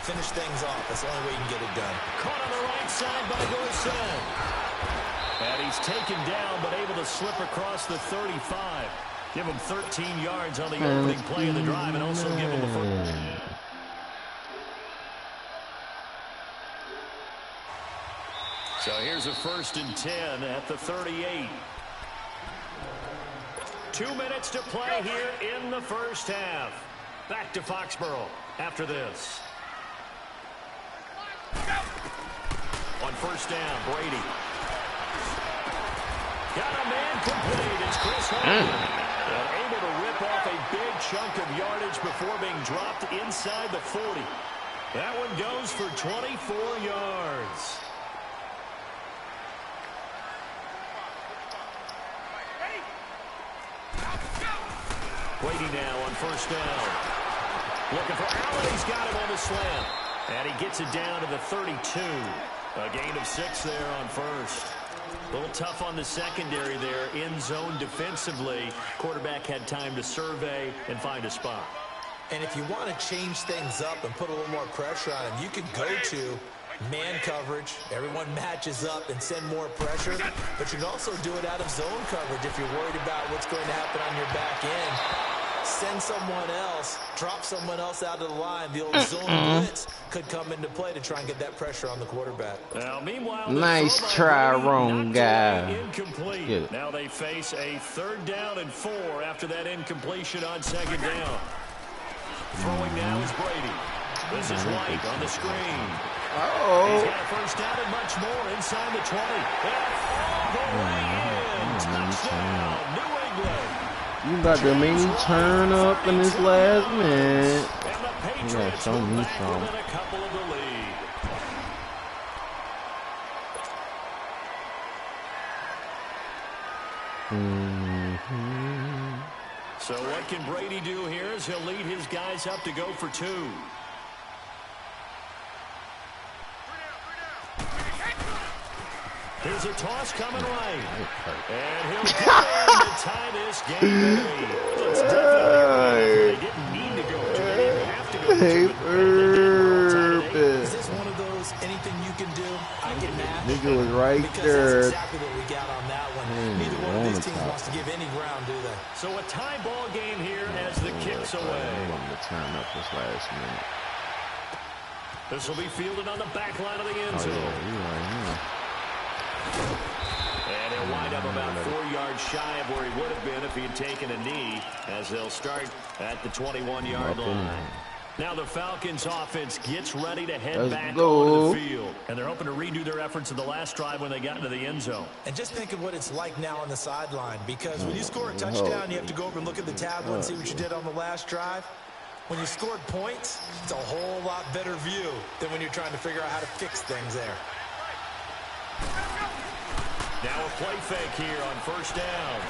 finish things off. That's the only way you can get it done. Caught on the right side by Dorsett. And he's taken down, but able to slip across the 35. Give him 13 yards on the opening play of the drive, and also give him the first. So here's a 1st and 10 at the 38. 2 minutes to play here in the first half. Back to Foxborough after this. On 1st down, Brady. Got a man complete. It's Chris Hogan. Able to rip off a big chunk of yardage before being dropped inside the 40. That one goes for 24 yards. Brady now on 1st down. Looking for Allen. He's got him on the slant. And he gets it down to the 32. A gain of 6 there on 1st. A little tough on the secondary there. In zone defensively. Quarterback had time to survey and find a spot. And if you want to change things up and put a little more pressure on him, you can go to man coverage. Everyone matches up and send more pressure. But you can also do it out of zone coverage if you're worried about what's going to happen on your back end. Send someone else, drop someone else out of the line. The old zone blitz could come into play to try and get that pressure on the quarterback. Now, meanwhile, nice try, wrong guy. Incomplete. Now they face a 3rd down and 4 after that incompletion on 2nd down. Throwing now is Brady. This is White on the screen. He's got a 1st down and much more inside the 20. And all the way in. Touchdown, New England. You about to make me turn up in this last minute. And the Patriots show me back some. within a couple of the lead. So what can Brady do here as he'll lead his guys up to go for 2. Here's a toss coming right. And he'll get in to tie this game. It's definitely they didn't need to go to. They didn't have to go to. Is this one of those anything you can do? I can match. Nigga was right because there. that's exactly what we got on that one. Neither one of these teams wants to give any ground, do they? So a tie ball game here as the kicks away. I want to turn up this last minute. This will be fielded on the back line of the end zone. And he'll wind up about 4 yards shy of where he would have been if he had taken a knee, as they'll start at the 21-yard line. Now the Falcons offense gets ready to head back onto the field. And they're hoping to redo their efforts of the last drive when they got into the end zone. And just think of what it's like now on the sideline, because when you score a touchdown, you have to go over and look at the tablet and see what you did on the last drive. When you scored points, it's a whole lot better view than when you're trying to figure out how to fix things there. Now a play fake here on 1st down.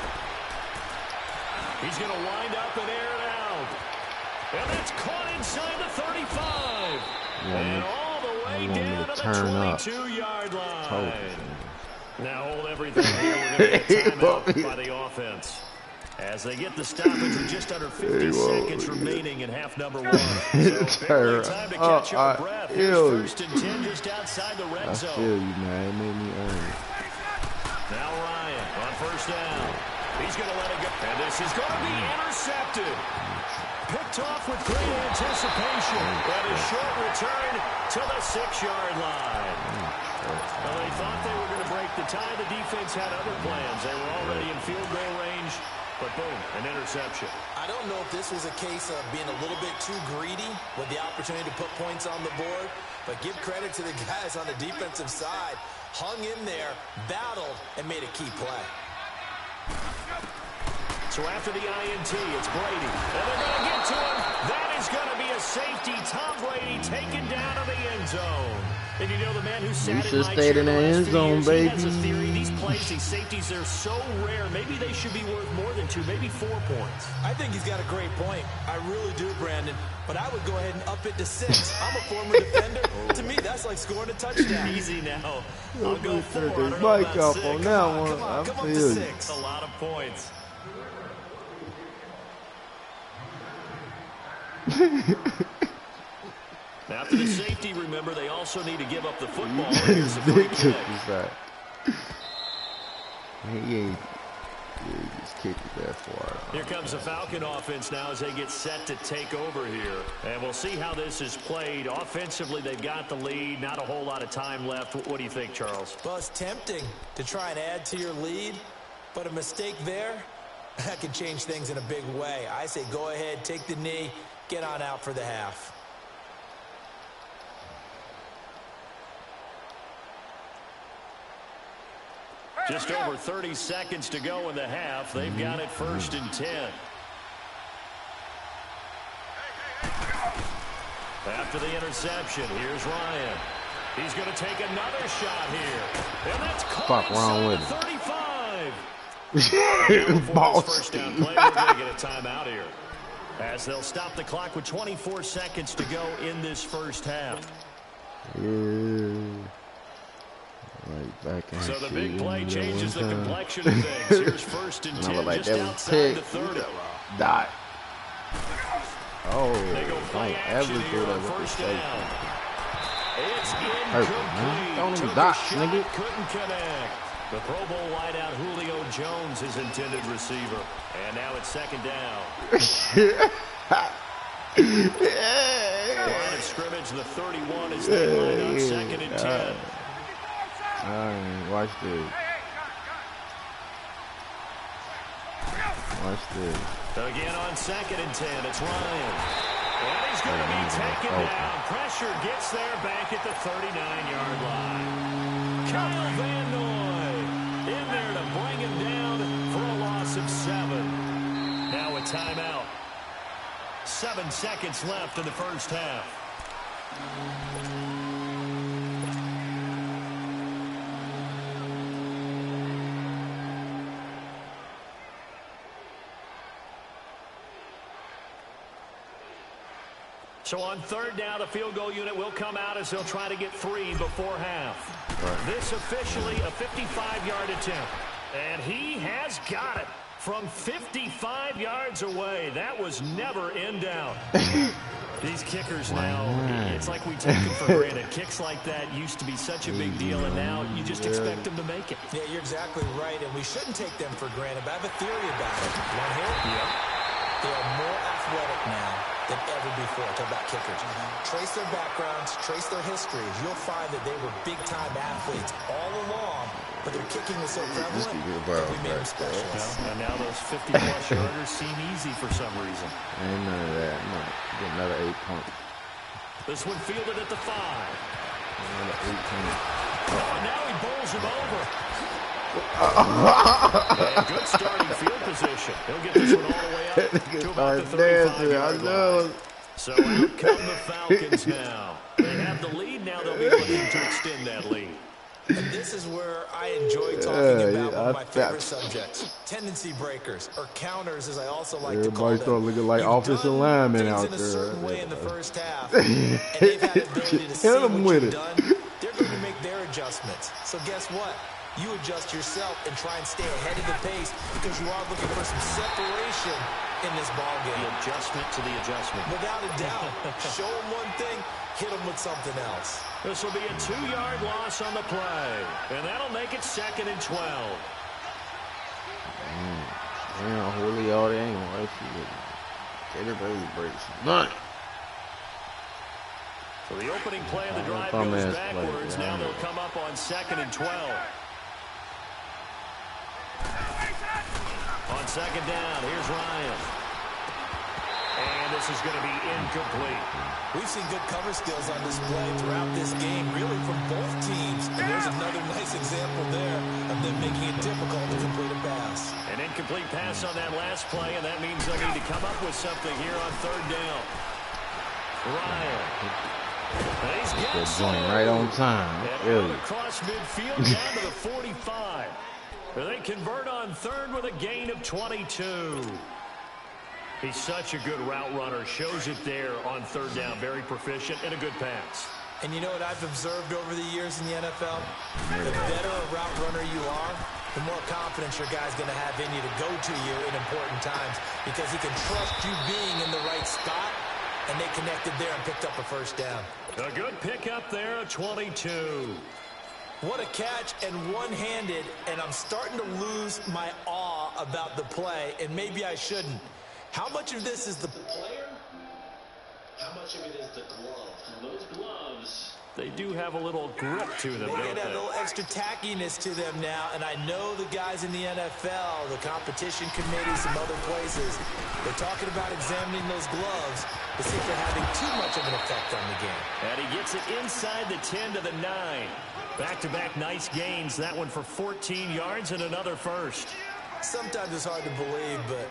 He's going to wind up and air it out. And that's caught inside the 35. And all the way down to the 22-yard line. Now hold everything here. We're going to get timeout by the offense. As they get the stoppage with just under 50 seconds remaining in half number 1. So barely time to catch our breath. Here's 1st and 10 just outside the red zone. I feel you, man. It made me earn it. Now Ryan on 1st down. He's going to let it go. And this is going to be intercepted. Picked off with great anticipation. And a short return to the 6-yard line. Well, they thought they were going to break the tie. The defense had other plans. They were already in field goal range. But boom, an interception. I don't know if this was a case of being a little bit too greedy with the opportunity to put points on the board, but give credit to the guys on the defensive side. Hung in there, battled, and made a key play. So after the INT, it's Brady. And they're going to get to him. That is going to be a safety. Tom Brady taken down to the end zone. And you know the man who sat in my chair in the end zone, baby. He has a theory. These plays, these safeties, they're so rare. Maybe they should be worth more than 2, maybe 4 points. I think he's got a great point. I really do, Brandon. But I would go ahead and up it to 6. I'm a former defender. To me, that's like scoring a touchdown. Easy now. I'll go 4. I don't know Mike about up 6. on that one. Come on, I come up to feel 6. A lot of points. Now, after the safety, remember, they also need to give up the football. Here's the free kick. He just kicked it that far. Here comes the Falcon offense now as they get set to take over here. And we'll see how this is played. Offensively, they've got the lead. Not a whole lot of time left. What do you think, Charles? Well, it's tempting to try and add to your lead, but a mistake there, that could change things in a big way. I say go ahead, take the knee, get on out for the half. Just over 30 seconds to go in the half. They've got it 1st and 10. After the interception, here's Ryan. He's going to take another shot here. And that's caught inside the 35. Boss. First down play, we're going to get a timeout here. As they'll stop the clock with 24 seconds to go in this first half. Yeah. Right back so the big play changes the complexion of things. Here's 1st and 10, like just outside the 30. Dot. Oh, they go play action here on 1st down. It's incomplete. Don't even dot, nigga. Couldn't connect. The Pro Bowl wideout Julio Jones is intended receiver. And now it's 2nd down. Line of scrimmage, the 31 as they line up 2nd and 10. Alright, watch this. Watch this. Again on 2nd and 10, it's Ryan. And he's going to be taken down. Pressure gets there back at the 39-yard line. Kyle Van Noy in there to bring him down for a loss of 7. Now a timeout. 7 seconds left in the first half. So on 3rd down, the field goal unit will come out as they'll try to get 3 before half. Right. This officially a 55-yard attempt. And he has got it from 55 yards away. That was never in doubt. These kickers now, it's like we take them for granted. Kicks like that used to be such a big deal, and now you just expect them to make it. Yeah, you're exactly right, and we shouldn't take them for granted. But I have a theory about it. Want to hear it? Yeah. They are more athletic now than ever before. Talk about kickers. Trace their backgrounds, trace their histories. You'll find that they were big-time athletes all along, but their kicking was so prevalent that we made them specialists. And now those 50-plus yarders seem easy for some reason. Ain't none of that. No. Get another 8 point. This one fielded at the 5. Another 8 point. Oh, now he bowls him over. And good starting field position. He'll get this one all the way up to about the 35-yard line. So out come the Falcons now. They have the lead now. They'll be looking to extend that lead. And this is where I enjoy talking about one of my favorite subjects. Tendency breakers, or counters, as I also like to call them. Everybody start looking like offensive linemen out there. In a certain way in the first half, and they've had the ability to see what you've done. They're going to make their adjustments. So guess what? You adjust yourself and try and stay ahead of the pace because you are looking for some separation in this ball game. The adjustment to the adjustment. Without a doubt. Show them one thing, hit them with something else. This will be a 2-yard loss on the play, and that'll make it 2nd and 12. Yeah, Julio, they ain't gonna let you get it. Everybody breaks. None. So the opening play of the drive goes backwards. Now they'll come up on 2nd and 12. On 2nd down, here's Ryan. And this is going to be incomplete. We've seen good cover skills on display throughout this game, really from both teams. And there's another nice example there of them making it difficult to complete a pass. An incomplete pass on that last play, and that means they'll need to come up with something here on 3rd down. Ryan. He's going right on time. And across midfield down to the 45. They convert on 3rd with a gain of 22. He's such a good route runner. Shows it there on 3rd down. Very proficient and a good pass. And you know what I've observed over the years in the NFL? The better a route runner you are, the more confidence your guy's going to have in you to go to you in important times because he can trust you being in the right spot and they connected there and picked up a first down. A good pickup there, 22. What a catch, and one-handed, and I'm starting to lose my awe about the play, and maybe I shouldn't. How much of this is the player? How much of it is the glove? And those gloves, they do have a little grip to them, they get a little extra tackiness to them now, and I know the guys in the NFL, the competition committee, some other places, they're talking about examining those gloves to see if they're having too much of an effect on the game. And he gets it inside the 10 to the 9. Back-to-back nice gains. That one for 14 yards and another first. Sometimes it's hard to believe, but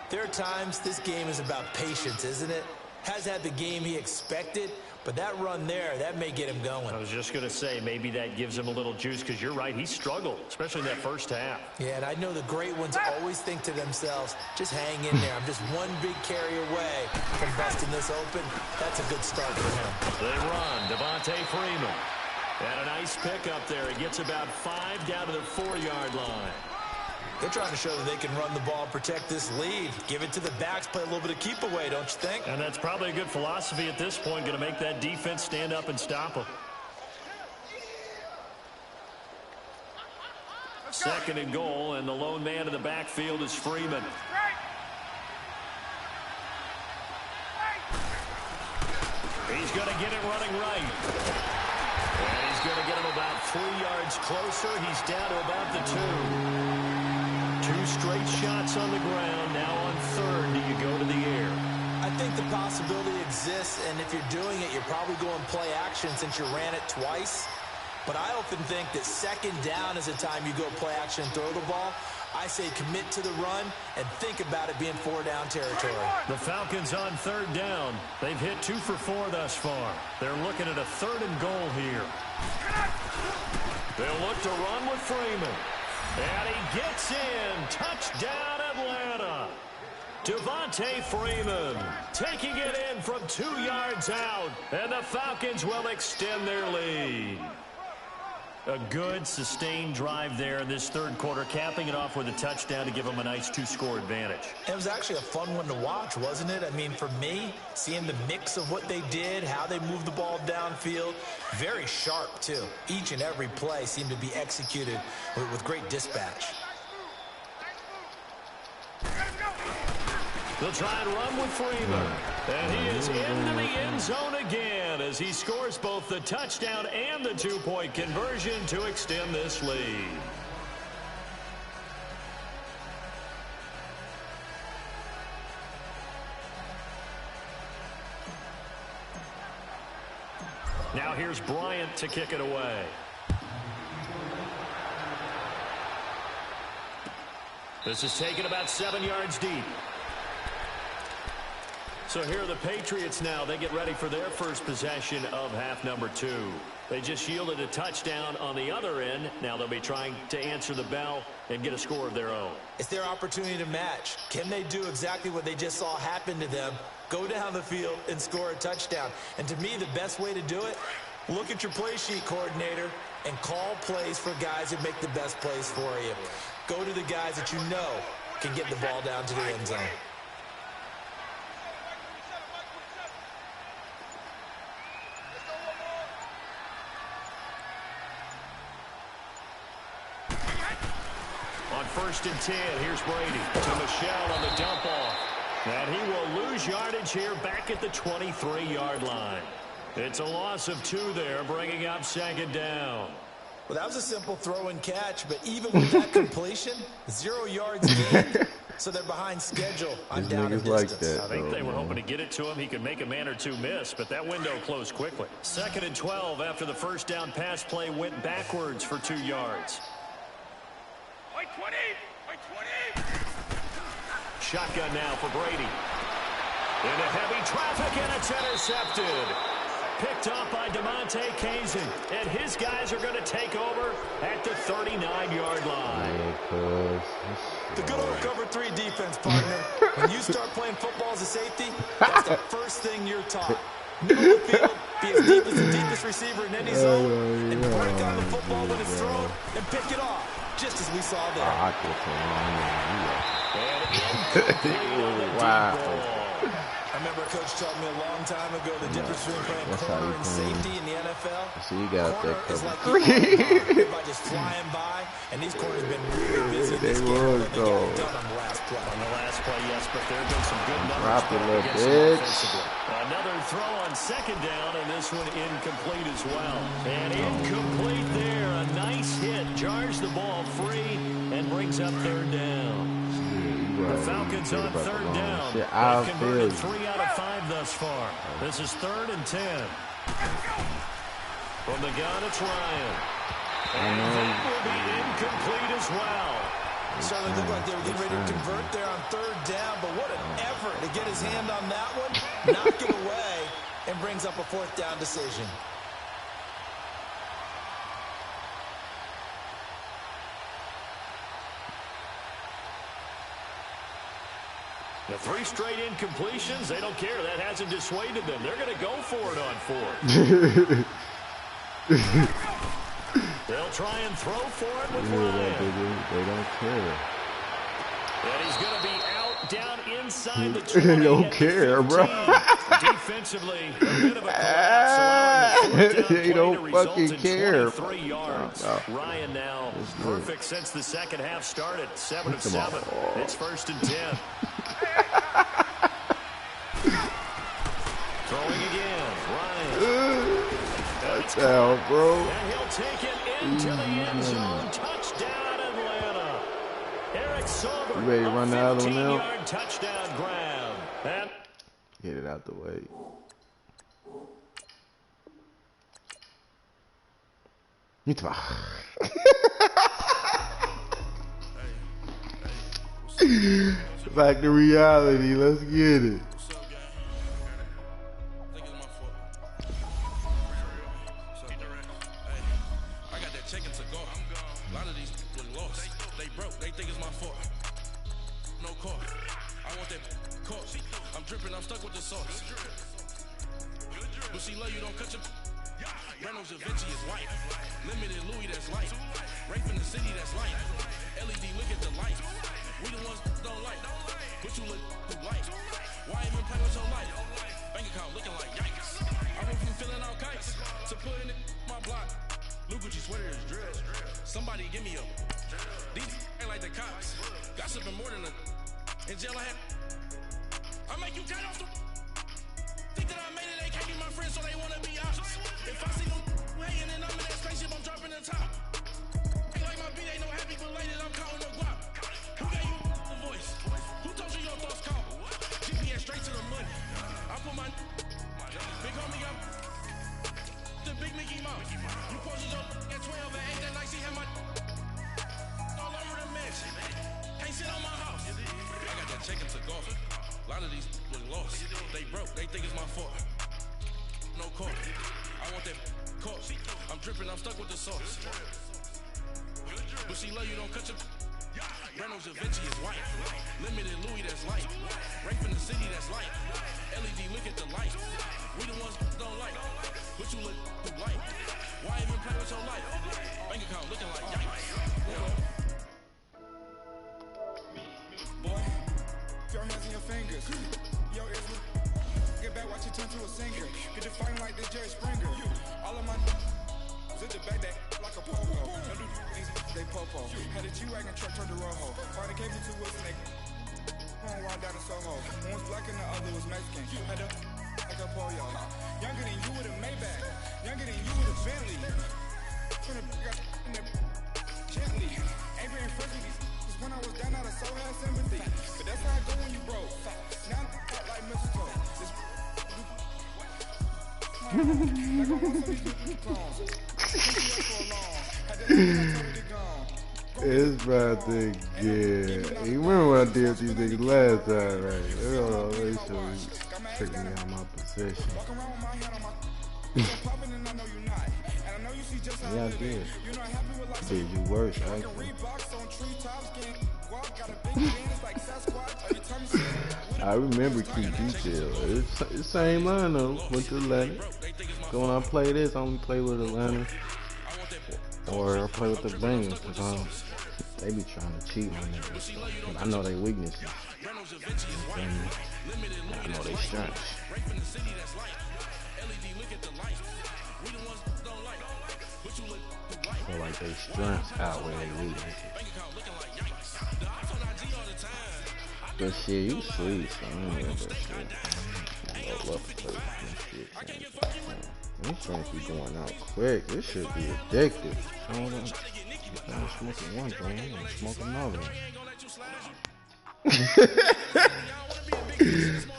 there are times this game is about patience, isn't it? Has had the game he expected, but that run there, that may get him going. I was just going to say, maybe that gives him a little juice, because you're right, he struggled, especially in that first half. Yeah, and I know the great ones always think to themselves, just hang in there. I'm just one big carry away from busting this open. That's a good start for him. They run, Devontae Freeman. And a nice pickup there. He gets about 5 down to the 4-yard line. They're trying to show that they can run the ball, protect this lead. Give it to the backs, play a little bit of keep away, don't you think? And that's probably a good philosophy at this point, going to make that defense stand up and stop them. Second and goal, and the lone man in the backfield is Freeman. He's going to get it running right. And he's going to get him about 3 yards closer. He's down to about the 2. 2 straight shots on the ground. Now on third, do you go to the air? I think the possibility exists, and if you're doing it, you're probably going play action since you ran it twice. But I often think that second down is a time you go play action and throw the ball. I say commit to the run and think about it being 4-down territory. The Falcons on third down. They've hit 2 for 4 thus far. They're looking at a 3rd and goal here. They'll look to run with Freeman. And he gets in. Touchdown, Atlanta. Devontae Freeman taking it in from 2 yards out. And the Falcons will extend their lead. A good, sustained drive there in this third quarter, capping it off with a touchdown to give them a nice 2-score advantage. It was actually a fun one to watch, wasn't it? I mean, for me, seeing the mix of what they did, how they moved the ball downfield, very sharp, too. Each and every play seemed to be executed with great dispatch. They'll try and run with Freeman. And he is into the end zone again as he scores both the touchdown and the 2-point conversion to extend this lead. Now here's Bryant to kick it away. This is taken about 7 yards deep. So here are the Patriots now. They get ready for their first possession of half number 2. They just yielded a touchdown on the other end. Now they'll be trying to answer the bell and get a score of their own. It's their opportunity to match. Can they do exactly what they just saw happen to them? Go down the field and score a touchdown. And to me, the best way to do it, look at your play sheet coordinator and call plays for guys who make the best plays for you. Go to the guys that you know can get the ball down to the end zone. On 1st and 10, here's Brady to Michelle on the dump off. And he will lose yardage here back at the 23-yard line. It's a loss of 2 there, bringing up 2nd down. Well, that was a simple throw and catch, but even with that completion, 0 yards gained, so they're behind schedule on down and distance. Like that, I think they were hoping to get it to him. He could make a man or 2 miss, but that window closed quickly. 2nd and 12 after the first down pass play went backwards for 2 yards. Shotgun now for Brady. Into heavy traffic, and it's intercepted. Picked off by DeMonte Kazin, and his guys are going to take over at the 39-yard line. The good old cover 3 defense, partner. When you start playing football as a safety, that's the first thing you're taught. Middle of the field, be as deep as the deepest receiver in any zone, and break on the football when it's thrown, and pick it off, just as we saw there. Wow. I remember a coach told me a long time ago the difference between playing corner and safety in the NFL. So you got corner that is like cover. everybody just flying by, and these corners have been really busy in this game. But they got it done on the last play. On the last play, yes, but there have been some good numbers. Drop it, little against them bitch. offensively. Another throw on second down, and this one incomplete as well. And incomplete there. A nice hit. Jars the ball free and brings up third down. The Falcons on third down. They've converted 3 out of 5 thus far. This is 3rd and 10. From the gun, it's Ryan. And that will be incomplete as well. Certainly looked like they were getting ready to convert there on third down, but what an effort to get his hand on that one, knock it away, and brings up a 4th down decision. The 3 straight incompletions, they don't care. That hasn't dissuaded them. They're going to go for it on 4th. They'll try and throw for it with Ryan. They don't care. And he's going to be out down inside the 20. They don't care, bro. Defensively, a bit of a collapse. They don't fucking care. 3 yards. Ryan now perfect since the second half started. 7 of 7. It's 1st and 10. Throwing again, Ryan. Touchdown, bro. And he'll take it into the end zone. Touchdown, Atlanta. Eric Sauber. You ready to run the other one now? 15-yard touchdown grab. And get it out the way. You talk. Back to reality. Let's get it. Somebody give me a. These ain't like the cops. Gossiping more than a. In jail I had. I make you cut off the. Think that I made it, they can't be my friends, so they wanna be ops. If I see them hanging and I'm in that spaceship, I'm dropping the top. Ain't like my beat, ain't no happy belated, I'm counting the guap. Who gave you the voice? Who told you your thoughts count? GPS straight to the money. I put my big homie up. The big Mickey Mouse. You posted your at 12 and 8 that night, she had my all over the mess. Can't sit on my house. I got that chicken to golf. A lot of these was lost. They broke, they think it's my fault. No court. I want that court. I'm dripping, I'm stuck with the sauce. But she love you, don't cut your. Reynolds Da Vinci is white. Limited Louis, that's light. Rape in the city, that's light. LED, look at the light. We the ones don't like. What you look like? Why even play with your life? Bank account looking like yikes. Boy, your hands in your fingers. Your ears will get back, watch it turn to a singer. Get the fighting like the Jerry Springer. All of my zip the back that like a pogo. No do these they popo. Had a G-Wagon truck turned to Rojo. Find the cable 2 wheels and they ride down to Soho. One was black and the other was Mexican. Had a like a polio. Younger than you with a Maybach. Younger than you with a Bentley. Trying to pick up in the gently. Ain't been friends with these. Cause when I was down, I so had sympathy. But that's how I go when you broke. Now I'm out like mistletoe. This like I want some of these clones. It's about to get. You remember what I did with these niggas last time, right? They should trick me out of my position. Yeah, I did. Did you worse, actually. I remember key detail. It's the same line though. Went to Atlanta. So when I play this, I only play with Atlanta. Or I play with the Bengals. They be trying to cheat on niggas. I know they weaknesses. I know they strengths. I feel like they strengths outweigh their weaknesses. But shit, you sleep, so I don't know that shit. These things be going out quick. This should be addictive. I'm smoking one thing, I'm gonna smoke another.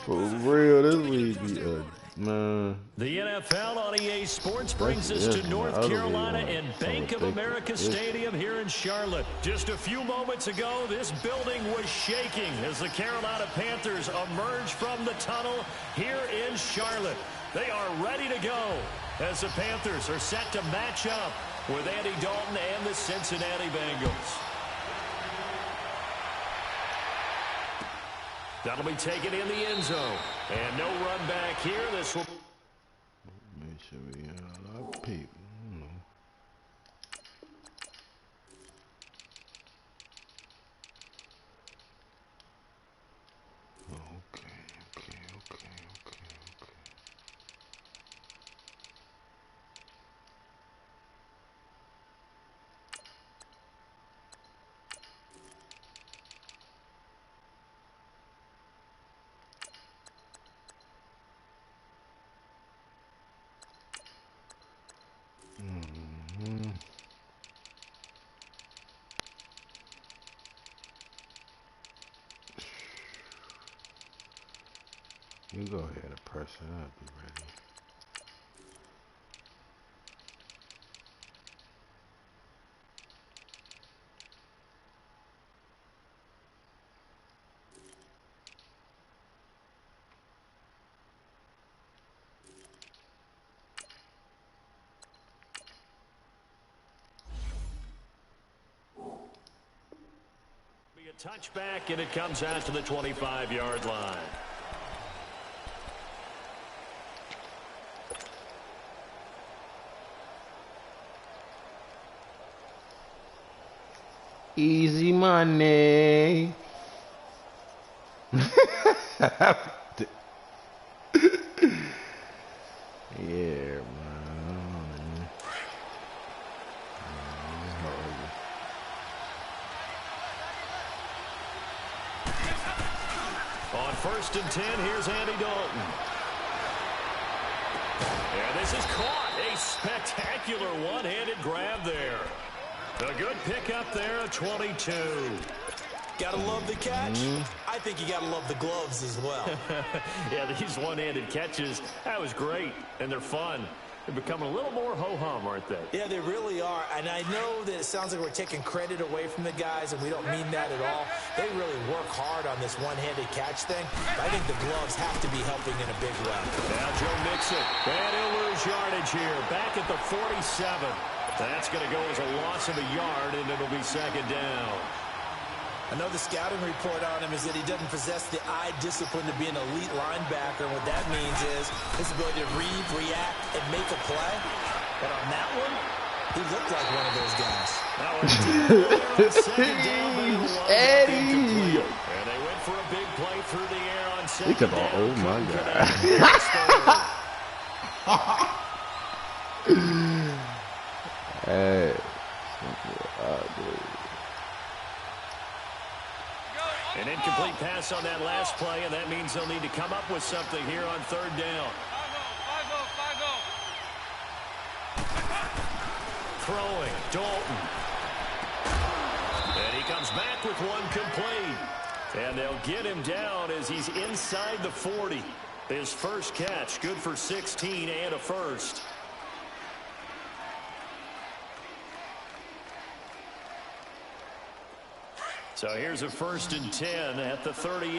For real, this weed be man. The NFL on EA Sports brings us to North Carolina and Bank of America Stadium here in Charlotte. Just a few moments ago, this building was shaking as the Carolina Panthers emerged from the tunnel here in Charlotte. They are ready to go as the Panthers are set to match up with Andy Dalton and the Cincinnati Bengals. That'll be taken in the end zone. And no run back here. This will make sure we have a lot of people. Okay. You go ahead and press it. I'll be ready. be a touchback, and it comes out to the 25-yard line. Easy money. Yeah, man. On 1st and 10, here's Andy Dalton. And this is caught. A spectacular one-handed grab there. A good pickup there, a 22. Gotta love the catch. I think you gotta love the gloves as well. Yeah, these one-handed catches, that was great, and they're fun. They're becoming a little more ho-hum, aren't they? Yeah, they really are. And I know that it sounds like we're taking credit away from the guys, and we don't mean that at all. They really work hard on this one-handed catch thing. I think the gloves have to be helping in a big way. Now Joe Mixon, and he'll lose yardage here. Back at the 47. That's going to go as a loss of a yard, and it'll be 2nd down. I know the scouting report on him is that he doesn't possess the eye discipline to be an elite linebacker. What that means is his ability to read, react, and make a play. But on that one, he looked like one of those guys. Now on 2nd down, Eddie! And they went for a big play through the air on 2nd down. Oh, my God. Hey. An incomplete pass on that last play, and that means they'll need to come up with something here on 3rd down. 5-0. Throwing, Dalton. And he comes back with one complete. And they'll get him down as he's inside the 40. His first catch, good for 16 and a first. So here's a 1st and 10 at the 38.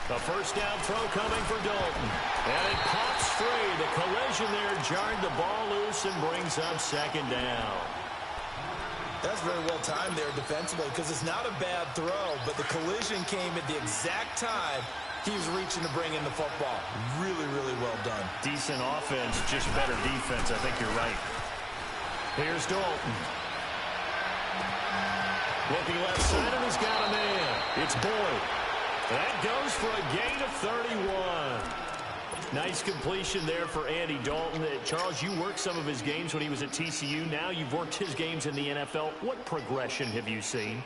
The first down throw coming for Dalton. And it pops free. The collision there jarred the ball loose and brings up 2nd down. That's very well timed there defensively because it's not a bad throw, but the collision came at the exact time he was reaching to bring in the football. Really, really well done. Decent offense, just better defense. I think you're right. Here's Dalton. Looking left side, and he's got a man. It's Boyd. That goes for a gain of 31. Nice completion there for Andy Dalton. Charles, you worked some of his games when he was at TCU. Now you've worked his games in the NFL. What progression have you seen?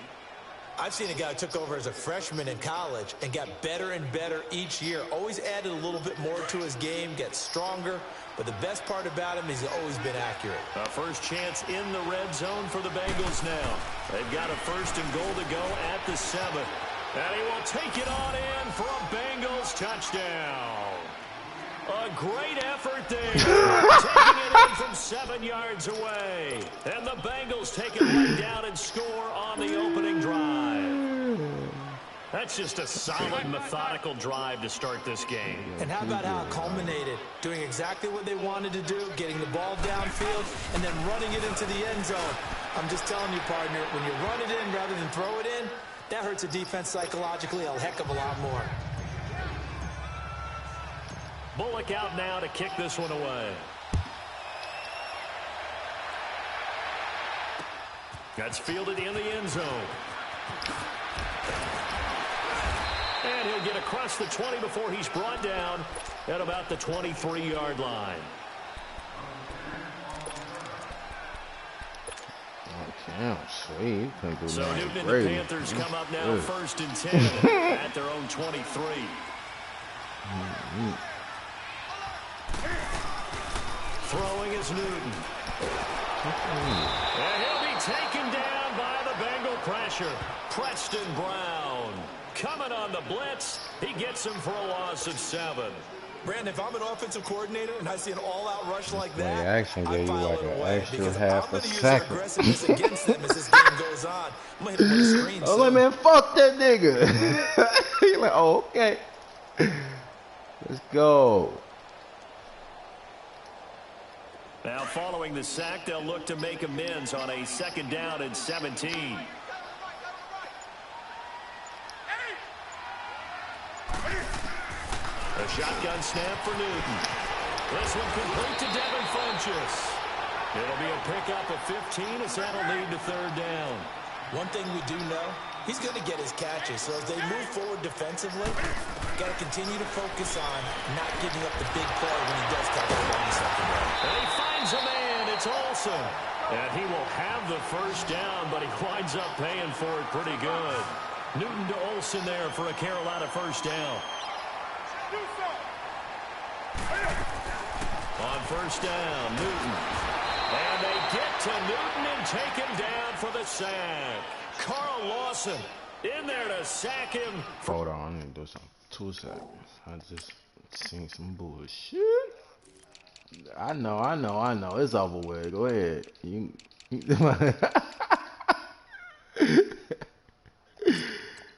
I've seen a guy who took over as a freshman in college and got better and better each year. Always added a little bit more to his game, gets stronger. But the best part about him is he's always been accurate. A first chance in the red zone for the Bengals now. They've got a 1st and goal to go at the 7. And he will take it on in for a Bengals touchdown. A great effort there. Taking it in from 7 yards away. And the Bengals take it right down and score on the opening drive. That's just a solid, methodical drive to start this game. And how about how it culminated? Doing exactly what they wanted to do, getting the ball downfield, and then running it into the end zone. I'm just telling you, partner, when you run it in rather than throw it in, that hurts a defense psychologically a heck of a lot more. Bullock out now to kick this one away. That's fielded in the end zone. And he'll get across the 20 before he's brought down at about the 23-yard line. Damn, sweet. So Newton and the Panthers come up now 1st and 10 at their own 23. Throwing is Newton. And he'll be taken down by the Bengal pressure. Preston Brown coming on the blitz. He gets him for a loss of 7. Brandon, if I'm an offensive coordinator and I see an all-out rush like that, they actually gave you like an extra half a second. I'm going to use aggressiveness against them as this game goes on. I'm going to hit him with a screen. Oh, like, man, fuck that nigga. You're like, oh, okay. Let's go. Now, following the sack, they'll look to make amends on a 2nd down and 17. A shotgun snap for Newton. This one complete to Devin Funchess. It'll be a pickup of 15 as that'll lead to 3rd down. One thing we do know, he's going to get his catches. So as they move forward defensively, got to continue to focus on not giving up the big play when he does catch the ball in the secondary. And he finds a man. It's Olsen. And he will have the 1st down, but he winds up paying for it pretty good. Newton to Olsen there for a Carolina 1st down. On 1st down, Newton. And they get to Newton and take him down for the sack. Carl Lawson in there to sack him. Hold on, I'm going to do some 2 seconds. I just seen some bullshit. I know. It's over with. Go ahead.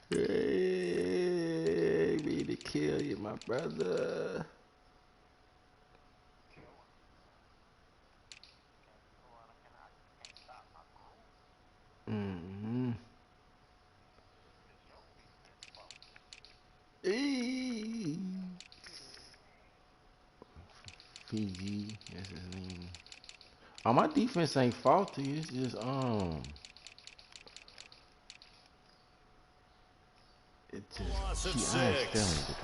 Hey, me to kill you, my brother. Fiji, that's his name. Oh, my defense ain't faulty. It's just Loss of 6. It's just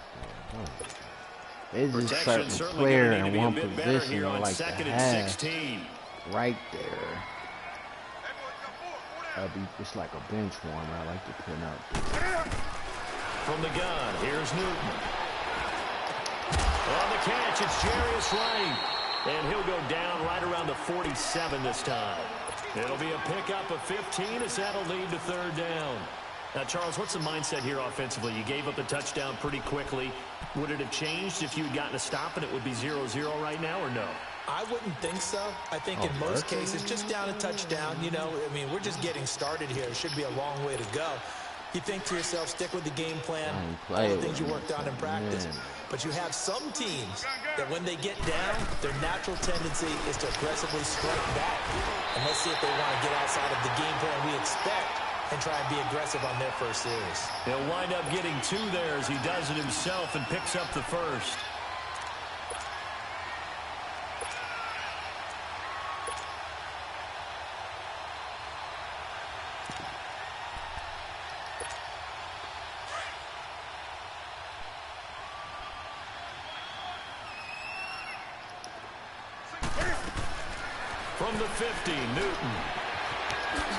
Protection certain player in one position here I on like to 2nd and have 16. right there. It's like a bench warmer. I like to put out. From the gun, here's Newton. On the catch, it's Jarius Wright. And he'll go down right around the 47 this time. It'll be a pickup of 15 as that'll lead to 3rd down. Now, Charles, what's the mindset here offensively? You gave up a touchdown pretty quickly. Would it have changed if you had gotten a stop and it would be 0-0 right now, or no? I wouldn't think so. I think in most cases, just down a touchdown, you know, I mean, we're just getting started here. It should be a long way to go. You think to yourself, stick with the game plan, all the things you worked on in practice. But you have some teams that when they get down, their natural tendency is to aggressively strike back. And let's see if they want to get outside of the game plan we expect and try and be aggressive on their first series. He'll wind up getting 2 there as he does it himself and picks up the 1st. From the 50, Newton.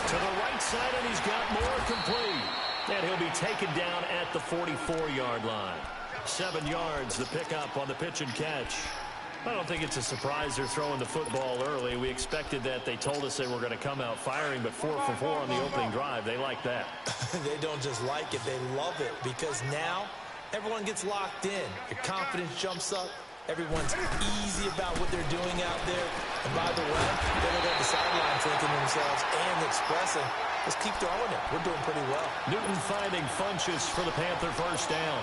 To the right side, and he's got more complete. And he'll be taken down at the 44-yard line. 7 yards, the pickup on the pitch and catch. I don't think it's a surprise they're throwing the football early. We expected that. They told us they were going to come out firing, but 4 for 4 on the opening drive. They like that. They don't just like it, they love it, because now everyone gets locked in. Your confidence jumps up. Everyone's easy about what they're doing out there. And by the way, they look at the sideline thinking to themselves and expressing, let's keep throwing it. We're doing pretty well. Newton finding Funchess for the Panther first down.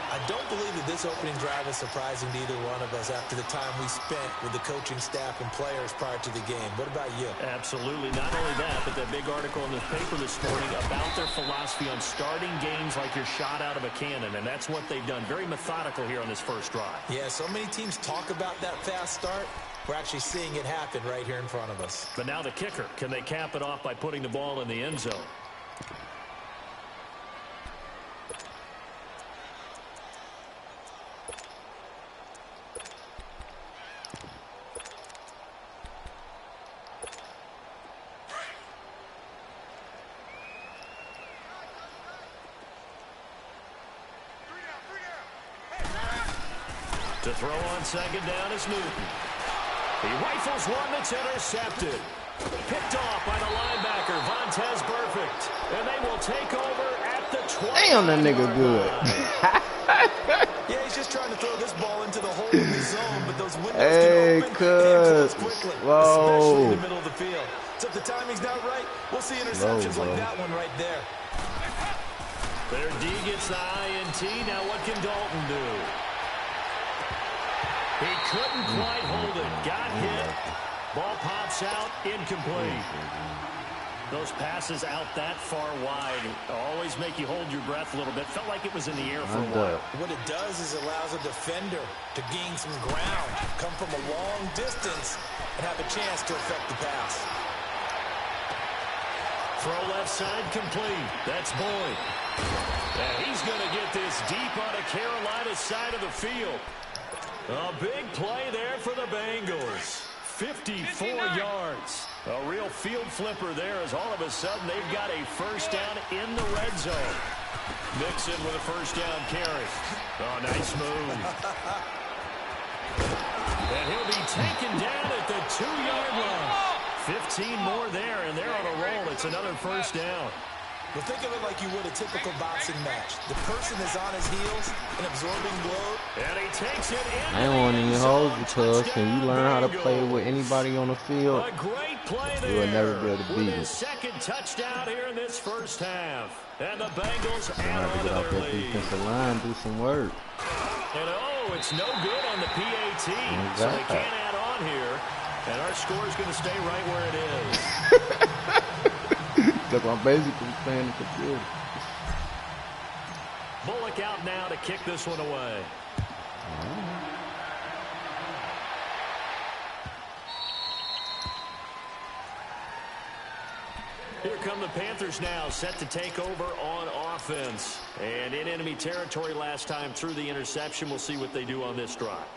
I don't believe that this opening drive is surprising to either one of us after the time we spent with the coaching staff and players prior to the game. What about you? Absolutely. Not only that, but that big article in the paper this morning about their philosophy on starting games like you're shot out of a cannon, and that's what they've done. Very methodical here on this first drive. Yeah, so many teams talk about that fast start. We're actually seeing it happen right here in front of us. But now the kicker. Can they cap it off by putting the ball in the end zone? To throw on second down is Newton. He rifles one that's intercepted. Picked off by the linebacker, Vontaze Burfict. And they will take over at the 20. Damn, that nigga good. Yeah, he's just trying to throw this ball into the hole in the zone, but those windows can open and close quickly, especially in the middle of the field. So if the timing's not right, we'll see interceptions like that one right there. Their D gets the INT. Now what can Dalton do? He couldn't quite hold it. Got hit. Ball pops out. Incomplete. Those passes out that far wide always make you hold your breath a little bit. Felt like it was in the air for a while. What it does is it allows a defender to gain some ground, come from a long distance, and have a chance to affect the pass. Throw left side complete. That's Boyd. And he's going to get this deep on the Carolina side of the field. A big play there for the Bengals. 54 yards. A real field flipper there as all of a sudden they've got a first down in the red zone. Mixon with a first down carry. Oh, nice move. And he'll be taken down at the 2-yard line. 15 more there, and they're on a roll. It's another first down. Well, think of it like you would a typical boxing match. The person is on his heels and absorbing blow. And he takes it in. I don't want any hold because can you learn how to play with anybody on the field? A great play there. You will never be able to beat with his it. second touchdown here in this first half. And the Bengals You add have to on get to off their that lead. defensive line, do some work. And oh, it's no good on the PAT. So they can't add on here. And our score is going to stay right where it is. That's why I'm basically playing the computer. Bullock out now to kick this one away. Here come the Panthers now, set to take over on offense. And in enemy territory last time through the interception. We'll see what they do on this drive.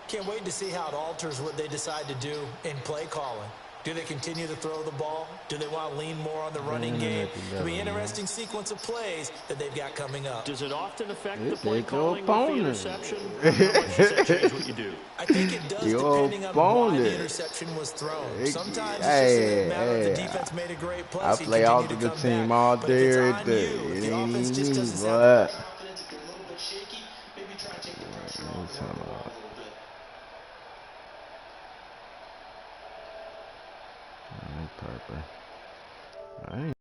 Can't wait to see how it alters what they decide to do in play calling. Do they continue to throw the ball? Do they want to lean more on the running game? It'll be an interesting sequence of plays that they've got coming up. Does it often affect the It's play your calling with the opponent. interception? How much does that change what you do? I think it does Your depending on why opponent. the interception was thrown. Sometimes it's Hey, just a matter of the hey. defense made a great play. I so you play all continue the to come team back. all But day, if it's every on day. you, if It the ain't offense just me, doesn't have but. Confidence, if you're a little bit shaky, maybe try to take the pressure off a little bit. Purple. I ain't